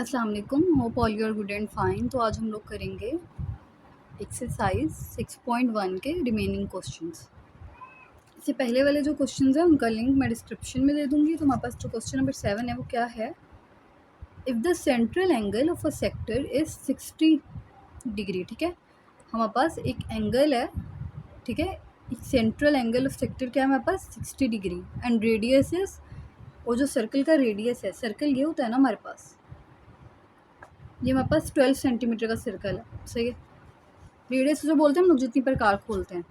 अस्सलाम वालेकुम, hope all you are good and fine. तो आज हम लोग करेंगे एक्सरसाइज 6.1 के रिमेनिंग क्वेश्चंस। इससे पहले वाले जो क्वेश्चंस हैं उनका लिंक मैं डिस्क्रिप्शन में दे दूँगी। तो हमारे पास जो क्वेश्चन नंबर 7 है वो क्या है, if the central angle of a sector is 60 degree. ठीक है, हमारे पास एक एंगल है, ठीक है, एक सेंट्रल एंगल ऑफ सेक्टर क्या है हमारे पास 60 डिग्री एंड रेडियस इज़, और जो सर्कल का रेडियस है, सर्कल ये होता है ना हमारे पास, ये हमारे पास 12 सेंटीमीटर का सर्कल है, सही है। रेडियस जो बोलते हैं हम लोग जितनी प्रकार खोलते हैं।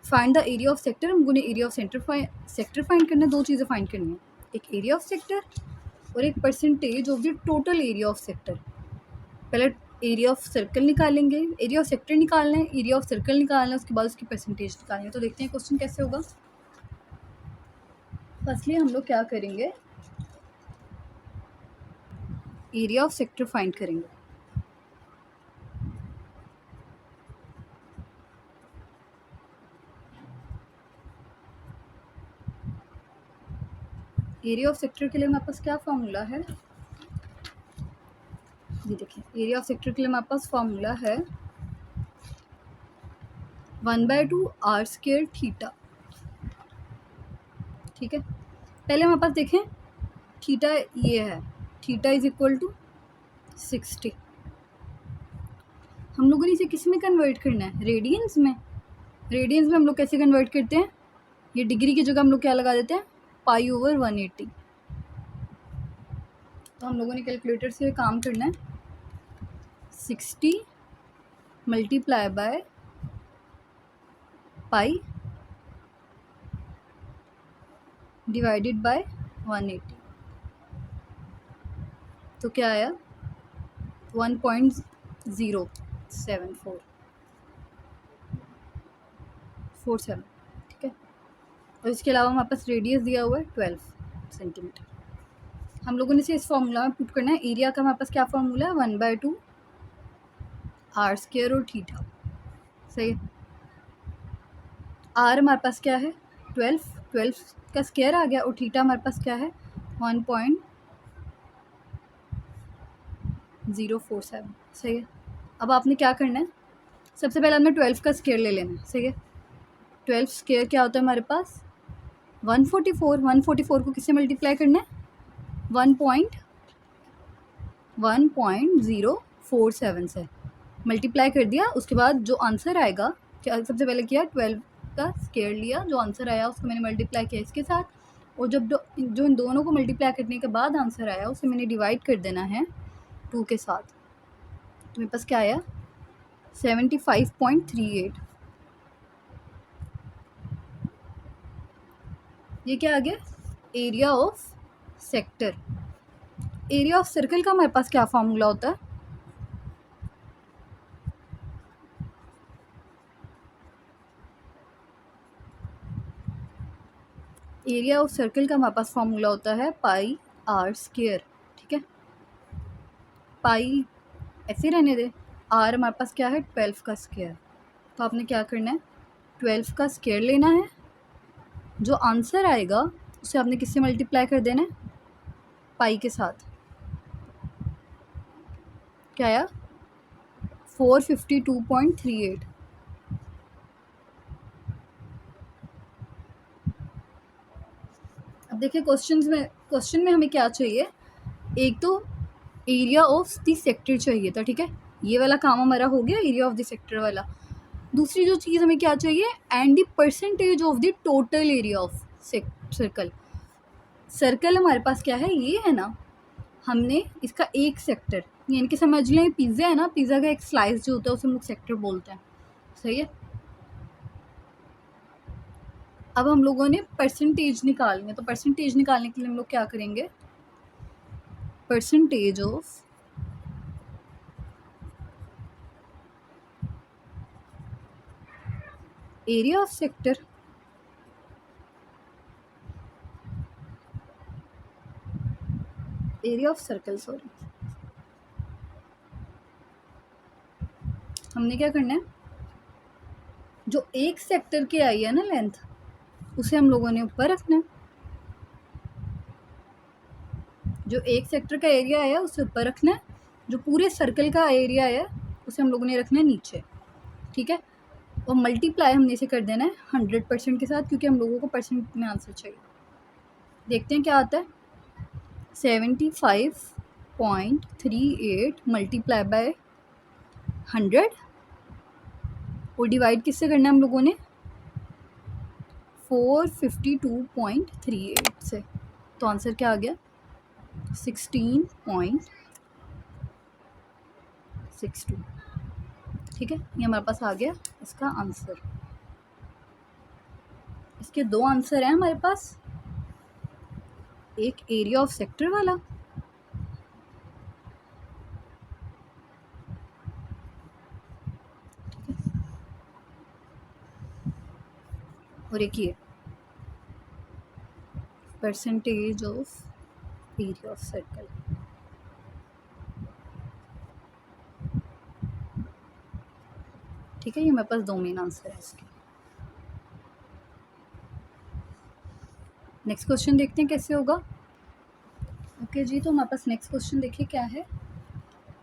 Find the area of sector, हमको ने एरिया ऑफ सेक्टर फाइंड करना है। दो चीज़ें फाइंड करनी है, एक एरिया ऑफ सेक्टर और एक percentage of the total area of sector. पहले एरिया ऑफ सर्कल निकालेंगे, एरिया ऑफ सेक्टर निकालना है, एरिया ऑफ सर्कल निकालना है, उसके बाद उसकी परसेंटेज निकालनी है। तो देखते हैं क्वेश्चन कैसे होगा। फर्स्टली हम लोग क्या करेंगे, एरिया ऑफ सेक्टर फाइंड करेंगे। एरिया ऑफ सेक्टर के लिए हमारे पास क्या फार्मूला है, ये देखिए, एरिया ऑफ सेक्टर के लिए हमारे पास फार्मूला है 1/2 आर स्क्वायर थीटा। ठीक है, पहले हमारे पास देखें थीटा ये है, थीटा इज इक्वल टू 60। हम लोगों ने इसे किस में कन्वर्ट करना है, रेडियंस में। रेडियंस में हम लोग कैसे कन्वर्ट करते हैं, ये डिग्री की जगह हम लोग क्या लगा देते हैं, π/180। तो हम लोगों ने कैलकुलेटर से काम करना है, 60 multiply by pi divided by 180। तो क्या आया 1.07447। ठीक है, और इसके अलावा हमारे पास रेडियस दिया हुआ है 12 सेंटीमीटर। हम लोगों ने इसे इस फॉर्मूला में पुट करना है। एरिया का हमारे पास क्या फॉर्मूला है, 1/2 आर स्क्वायर और थीटा, सही है। आर हमारे पास क्या है 12 का स्क्वायर आ गया, और थीटा हमारे पास क्या है 1.047, सही है। अब आपने क्या करना है, सबसे पहले हमने 12 का स्क्वायर ले लेना है, सही है। 12 स्क्वायर क्या होता है हमारे पास 144। 144 को किससे मल्टीप्लाई करना है, 1.047 से मल्टीप्लाई कर दिया। उसके बाद जो आंसर आएगा, क्या सबसे पहले किया 12 का स्क्वायर लिया, जो आंसर आया उसको मैंने मल्टीप्लाई किया इसके साथ, और जब जो इन दोनों को मल्टीप्लाई करने के बाद आंसर आया उसे मैंने डिवाइड कर देना है 2 के साथ। तो मेरे पास क्या आया 75.38। ये क्या आ गया, area of sector. Area of circle का हमारे पास क्या फार्मूला होता है, एरिया ऑफ सर्कल का हमारे पास फार्मूला होता है πr²। ठीक है, पाई ऐसे रहने दे, आर हमारे पास क्या है 12 का स्क्वायर। तो आपने क्या करना है 12 का स्क्वायर लेना है, जो आंसर आएगा उसे आपने किससे मल्टीप्लाई कर देना है, पाई के साथ। क्या आया 452.38। अब देखिए क्वेश्चन में हमें क्या चाहिए, एक तो एरिया ऑफ द सेक्टर चाहिए था। ठीक है, ये वाला काम हमारा हो गया, एरिया ऑफ द सेक्टर वाला। दूसरी जो चीज़ हमें क्या चाहिए, and the percentage of the total area of circle. Circle हमारे पास क्या है, ये है ना, हमने इसका एक सेक्टर, यानी कि समझ लें पिज़्ज़ा है ना, पिज़्ज़ा का एक स्लाइस जो होता है उसे हम लोग सेक्टर बोलते हैं, सही है। अब हम लोगों ने परसेंटेज निकालनी है, तो परसेंटेज निकालने के लिए हम लोग क्या करेंगे, percentage of area of sector area of circle, sorry, हमने क्या करना है, जो एक सेक्टर की आई है ना लेंथ, उसे हम लोगों ने ऊपर रखना है, जो एक सेक्टर का एरिया है उसे ऊपर रखना है, जो पूरे सर्कल का एरिया है उसे हम लोगों ने रखना है नीचे, ठीक है। और मल्टीप्लाई हमने इसे कर देना है 100% के साथ, क्योंकि हम लोगों को परसेंट में आंसर चाहिए। देखते हैं क्या आता है। 75.38 मल्टीप्लाई बाय 100 और डिवाइड किससे करना है हम लोगों ने, 452.38 से। तो आंसर क्या आ गया, 16.62, ठीक है। ये हमारे पास आ गया इसका आंसर। इसके दो आंसर हैं हमारे पास, एक एरिया ऑफ सेक्टर वाला और एक ये percentage of area of circle. ठीक है, ये मेरे पास दो मेन आंसर है इसके। नेक्स्ट क्वेश्चन देखते हैं कैसे होगा। ओके जी, तो हमारे पास नेक्स्ट क्वेश्चन देखिए क्या है।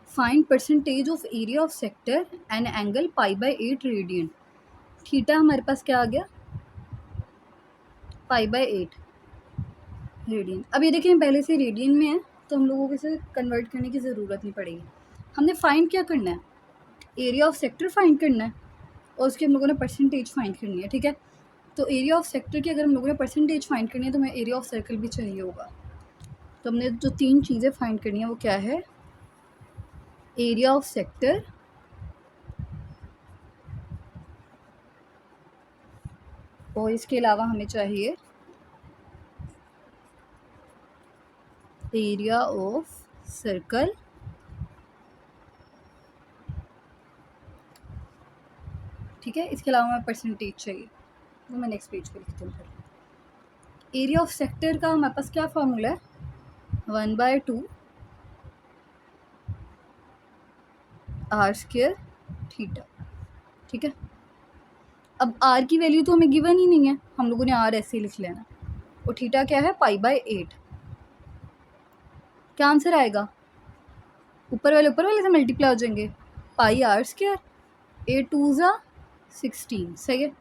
Find percentage of area of sector and angle π/8 radian. Theta हमारे पास क्या आ गया, π/8 रेडियन। अब ये देखिए पहले से रेडियन में है तो हम लोगों को इसे कन्वर्ट करने की ज़रूरत नहीं पड़ेगी। हमने फाइंड क्या करना है, एरिया ऑफ सेक्टर फाइंड करना है और उसकी हम लोगों ने परसेंटेज फाइंड करनी है, ठीक है। तो एरिया ऑफ सेक्टर की अगर हम लोगों ने परसेंटेज फाइंड करनी है तो हमें एरिया ऑफ सर्कल भी चाहिए होगा। तो हमने जो तीन चीज़ें फाइंड करनी है वो क्या है, एरिया ऑफ सेक्टर, और इसके अलावा हमें चाहिए एरिया ऑफ सर्कल, ठीक है। इसके अलावा हमें परसेंटेज चाहिए, वो मैं नेक्स्ट पेज पे लिखती हूँ फिर। एरिया ऑफ सेक्टर का हमारे पास क्या फार्मूला है, 1/2 r² थीटा, ठीक है। अब r की वैल्यू तो हमें गिवन ही नहीं है, हम लोगों ने r ऐसे ही लिख लेना, और थीटा क्या है π/8। क्या आंसर आएगा, ऊपर वाले से मल्टीप्लाई हो जाएंगे, πr², 8 2 16, सही है।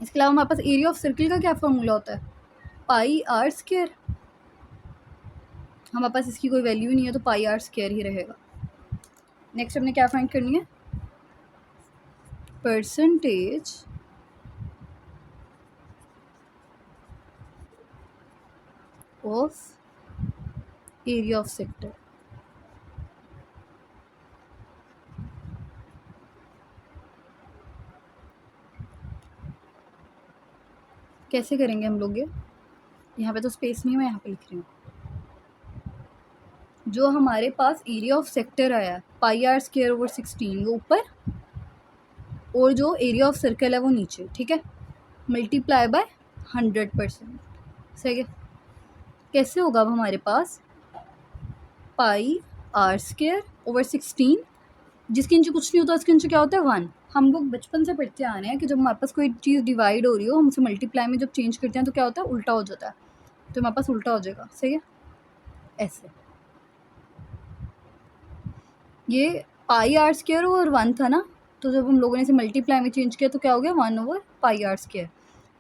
इसके अलावा हमारे पास एरिया ऑफ सर्कल का क्या फार्मूला होता है, πr²। हमारे पास इसकी कोई वैल्यू नहीं है तो πr² ही रहेगा। नेक्स्ट हमने क्या फाइंड करनी है, percentage of area of sector. कैसे करेंगे हम लोग ये, यहाँ पे तो स्पेस नहीं है, मैं यहाँ पे लिख रही हूँ। जो हमारे पास एरिया ऑफ सेक्टर आया πr²/16 वो ऊपर, और जो एरिया ऑफ सर्कल है वो नीचे, ठीक है। मल्टीप्लाई बाय 100%, सही है। कैसे होगा अब हमारे पास πr²/16, जिसके नीचे कुछ नहीं होता उसके नीचे क्या होता है 1। हम लोग बचपन से पढ़ते आ रहे हैं कि जब हमारे पास कोई चीज़ डिवाइड हो रही हो हम उसे मल्टीप्लाई में जब चेंज करते हैं तो क्या होता है, उल्टा हो जाता है। तो हमारे पास उल्टा हो जाएगा, सही है। ऐसे ये πr² और 1 था ना, तो जब हम लोगों ने इसे मल्टीप्लाई में चेंज किया तो क्या हो गया, 1/πr²।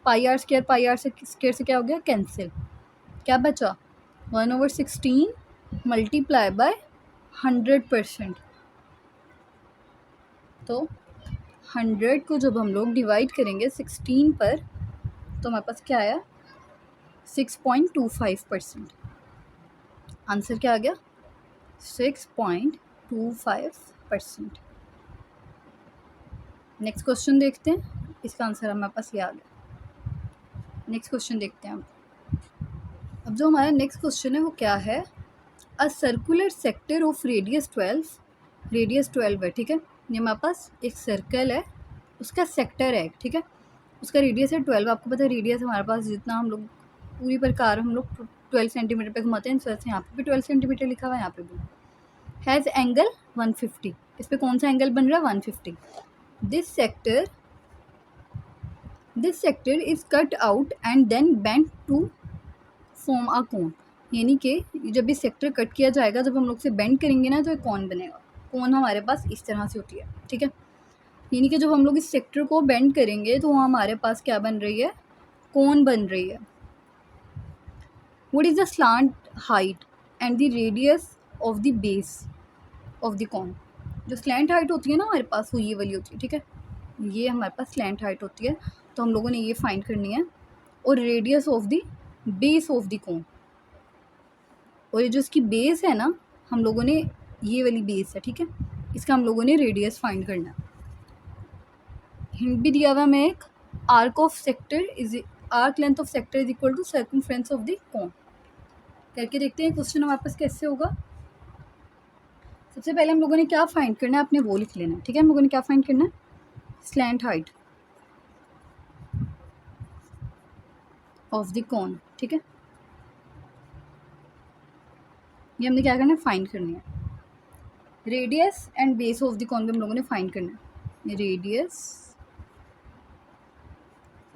πr² से क्या हो गया, कैंसिल। क्या बचा, 1/16 मल्टीप्लाई बाय 100%। तो 100 को जब हम लोग डिवाइड करेंगे 16 पर तो हमारे पास क्या आया, 6.25%। आंसर क्या आ गया, 6.25%। नेक्स्ट क्वेश्चन देखते हैं, इसका आंसर हमारे पास ये आ गया। नेक्स्ट क्वेश्चन देखते हैं अब जो हमारा नेक्स्ट क्वेश्चन है वो क्या है, a circular sector of radius 12 है, ठीक है। ये हमारे पास एक सर्कल है, उसका सेक्टर है, ठीक है। उसका रेडियस है 12। आपको पता है रेडियस हमारे पास जितना हम लोग पूरी प्रकार हम लोग 12 सेंटीमीटर पे घुमाते हैं, इस वजह से यहाँ पे भी 12 सेंटीमीटर लिखा हुआ है, यहाँ पे भी। हैज़ एंगल 150, इस पर कौन सा एंगल बन रहा है, 150। This sector is cut out and then bent to form a cone. यानी कि जब ये सेक्टर कट किया जाएगा, जब हम लोग से बेंड करेंगे ना, तो एक कौन बनेगा। कौन हमारे पास इस तरह से होती है, ठीक है। यानी कि जब हम लोग इस सेक्टर को बेंड करेंगे तो हमारे पास क्या बन रही है, कौन बन रही है। What is the slant height and the radius of the base of the कौन। जो स्लैंट हाइट होती है ना हमारे पास, वो ये वाली होती है, ठीक है। ये हमारे पास स्लैंट हाइट होती है, तो हम लोगों ने ये फाइंड करनी है। और radius of the base of the कौन, और ये जो इसकी बेस है ना, हम लोगों ने ये वाली बेस है, ठीक है, इसका हम लोगों ने रेडियस फाइंड करना है। हिंट भी दिया हुआ हमें एक, arc of sector is arc length of sector is equal to circumference of the cone. करके देखते हैं क्वेश्चन हमारे पास कैसे होगा। सबसे पहले हम लोगों ने क्या फाइंड करना है, आपने वो लिख लेना है, ठीक है। हम लोगों ने क्या फाइंड करना है, स्लैंट हाइट ऑफ द कोन, ठीक है। ये हमने क्या करना है, फाइंड करनी है। Radius and base of the कोन भी हम लोगों ने फाइंड करना है। Radius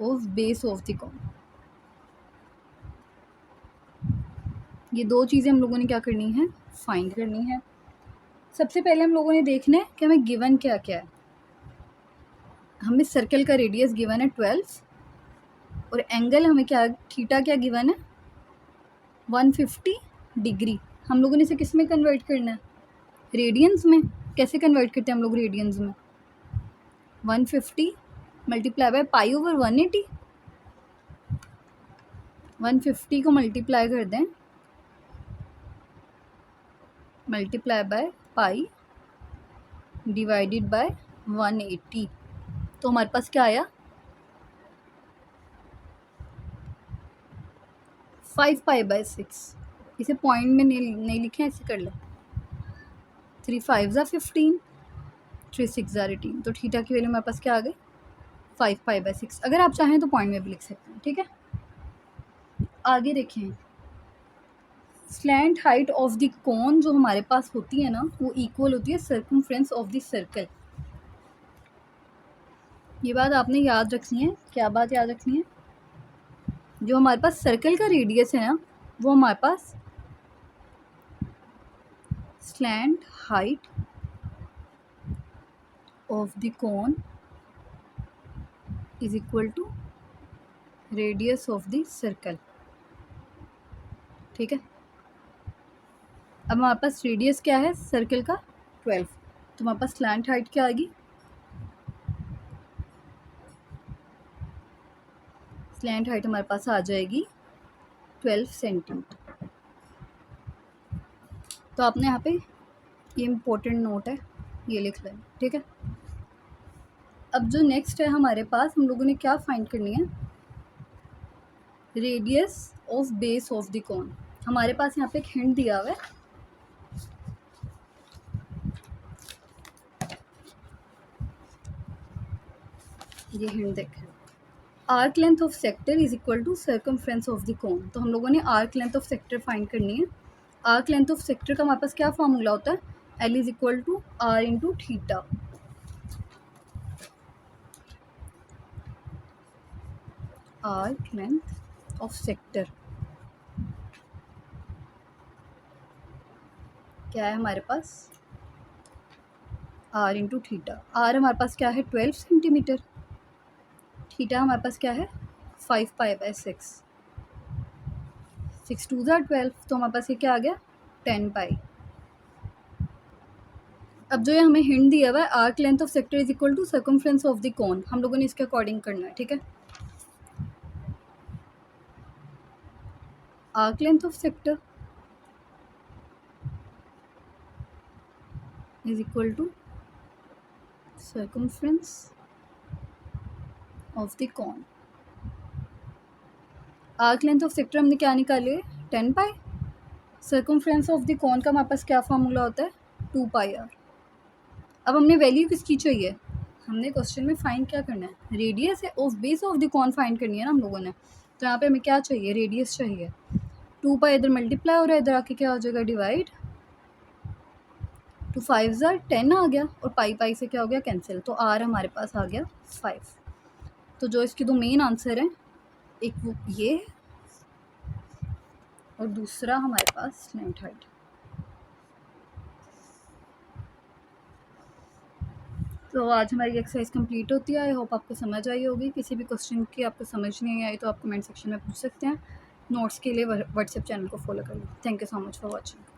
of base of the कोन, ये दो चीज़ें हम लोगों ने क्या करनी है, फाइंड करनी है। सबसे पहले हम लोगों ने देखना है कि हमें गिवन क्या क्या है। हमें सर्कल का रेडियस गिवन है 12 और एंगल हमें क्या, थीटा क्या गिवन है 150 डिग्री। हम लोगों ने इसे किस में कन्वर्ट करना है, रेडियंस में। कैसे कन्वर्ट करते हैं हम लोग रेडियंस में, 150 मल्टीप्लाई बाय पाई ओवर 180। 150 को मल्टीप्लाई कर दें, multiply by pi divided by 180, तो हमारे पास क्या आया 5 पाई बाय 6। इसे पॉइंट में नहीं लिखे, ऐसे कर लें। 3 5 ज़ा 15, 3 6 ज़ा 18, तो थीटा की वैल्यू हमारे पास क्या आ गई 5 पाई बाय 6। अगर आप चाहें तो पॉइंट में भी लिख सकते हैं, ठीक है। आगे देखें, स्लैंट हाइट ऑफ द कोन जो हमारे पास होती है ना, वो इक्वल होती है सर्कमफ्रेंस ऑफ द सर्कल। ये बात आपने याद रखनी है। क्या बात याद रखनी है, जो हमारे पास सर्कल का रेडियस है ना, वो हमारे पास slant height of the cone is equal to radius of the circle, ठीक है। अब हमारे पास रेडियस क्या है सर्कल का 12, तो हमारे पास स्लैंट हाइट क्या आएगी, स्लैंट हाइट हमारे पास आ जाएगी 12 सेंटीमीटर। तो आपने यहाँ पे ये इम्पोर्टेंट नोट है, ये लिख लें, ठीक है। अब जो नेक्स्ट है हमारे पास, हम लोगों ने क्या फाइंड करनी है, radius of base of the कोन। हमारे पास यहाँ पे एक हिंट दिया हुआ है, ये हिंट देखें, arc length of sector is equal to circumference of the cone. तो हम लोगों ने arc length of sector find करनी है। आर्क लेंथ ऑफ सेक्टर का हमारे पास क्या फार्मूला होता है, L is equal to R into theta. Arc length of sector क्या है हमारे पास, आर इंटू थीटा। आर हमारे पास क्या है 12 सेंटीमीटर, थीटा हमारे पास क्या है 5 पाई बाय 6, 6 2 ज़ा 12, तो हमारे पास ये क्या आ गया 10 पाई। अब जो ये हमें हिंट दिया हुआ है, arc length of sector is equal to circumference of the cone, हम लोगों ने इसके अकॉर्डिंग करना है, ठीक है। Arc length of sector is equal to circumference of the cone. Arc length of sector हमने क्या निकाले 10 pi, circumference of the cone का हमारे पास क्या फार्मूला होता है 2 पाई आर। अब हमने वैल्यू किसकी चाहिए, हमने क्वेश्चन में फाइंड क्या करना है, रेडियस है of base of the cone find करनी है ना हम लोगों ने। तो यहाँ पे हमें क्या चाहिए, रेडियस चाहिए। 2 पाई इधर मल्टीप्लाई हो रहा है, इधर आके क्या हो जाएगा डिवाइड, 2 5 ज़ा 10 आ गया, और पाई पाई से क्या हो गया कैंसिल, तो आर हमारे पास आ गया 5। तो जो इसके दो मेन आंसर हैं, एक वो ये और दूसरा हमारे पास लेंथ हाइट। तो आज हमारी एक्सरसाइज कंप्लीट होती है। आई होप आपको समझ आई होगी। किसी भी क्वेश्चन की आपको समझ नहीं आई तो आप कमेंट सेक्शन में पूछ सकते हैं। नोट्स के लिए व्हाट्सएप चैनल को फॉलो कर लो। Thank you so much for watching.